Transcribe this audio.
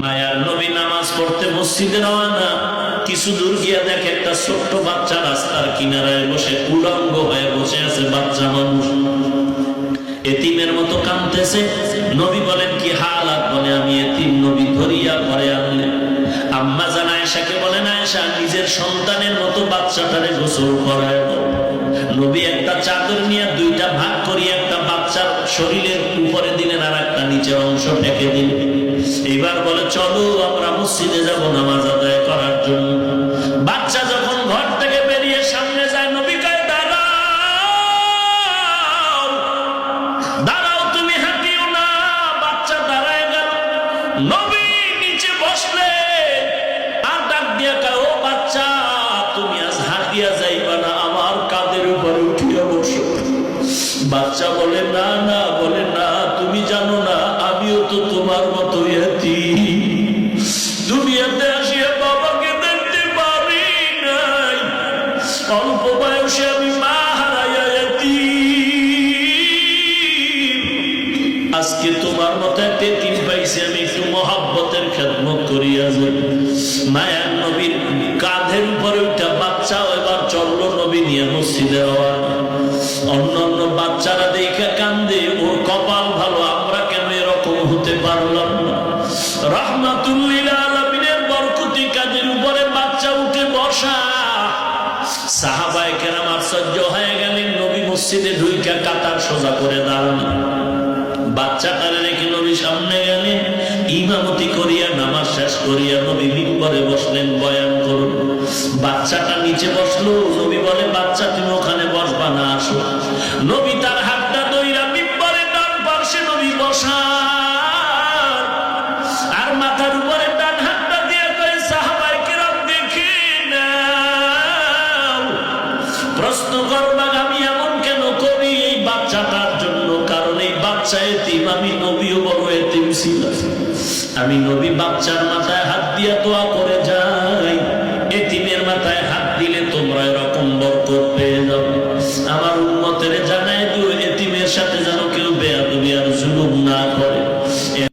মায়ার নবী নামাজ পড়তে মসজিদে রওনা। কিছু দূর গিয়া দেখে একটা ছোট্ট বাচ্চা রাস্তার কিনারায় বসে উলঙ্গ হয়ে বসে আছে। বাচ্চা মানুষ এতিমের মতো কাঁদতেছে। নবী বলেন কি হালাত? বলে আমি এতিম। নবী ধরিয়া ঘরে আনলেন। আম্মা জান আয়েশাকে বলেন, আয়েশা নিজের সন্তানের মতো বাচ্চাটারে গোসল করায় দাও। নবী একটা চাদর নিয়ে দুইটা ভাগ করিয়া একটা বাচ্চার শরীরের উপরে দিলেন, আর একটা নিচের অংশ ঢেকে দিলেন। এবার বলে চলো আমরা মসজিদে যাব নামাজ আদায় করার জন্য। বাচ্চা যখন ঘর থেকে বেরিয়ে সামনে যায়, নবী কয় দাঁড়াও, দাঁড়াও, তুমি হাঁটিও না। বাচ্চা দাঁড়ায় গেল। নবী নিচে বসলে আর ডাক দিয়া কয়, ও বাচ্চা, তুমি আজ হাঁটিয়া যাইবা না, আমার কাঁধের উপরে উঠিয়া বসো। বাচ্চা বলে না না, বলে না, তুমি জানো না আমিও তো তোমার মতো এতিম। দুনিয়াতে আসিয়া বাবাকে দেখতে পারি নাই, অল্প বয়সে আমি মা হারাইয়া এতিম। আজকে তোমার মতো একটা এতিম পাইছি, আমি একটু মহাব্বতের খেদমত করিয়া যাই। মায়ার নবীর কাঁধের উপরে উঠা বাচ্চাও এবার চললো নবী নিয়ে মসজিদে রওনা। অন্যান্য বাচ্চারা দেখে কান্দে, ওর কপাল ভালো, আমরা কেন এরকম হতে পারলাম না। রাহমাতুল্লিল আলামিনের বরকতি কাজের উপরে বাচ্চা উঠে বসা। সাহাবায়ে কেরাম আশ্চর্য হয়ে গেলেন। নবী মসজিদে ঢুইকা কাতার সোজা করে দাঁড়ালেন। বাচ্চাটারে রেখে নবী সামনে গেলেন। ইমামতি করিয়া নামাজ শেষ করিয়া নবী মিম্বরে বসলেন, বয়ান করুন। বাচ্চাটা নিচে বসলো। নবী বলে, বাচ্চা তুমি ওখানে বসবা না, আসো। নবী তার হাতটা ধইরা মিম্বরে ডান পাশে নবী বসা, আর মাথার উপরে ডান হাতটা দিয়ে কয়, সাহাবায়ে কেরাম দেখে নাও। প্রশ্ন করবা আমি এমন কেন করি? এই বাচ্চাটার জন্য। কারণ এই বাচ্চা এতিম, আমি নবীও বড় এতিম ছিলাম। আমি নবী বাচ্চার মাথায় হাত দিয়া দোয়া করে যাই, এতিমের মাথায় হাত দিলে তোমরা এরকম বরকত পেয়ে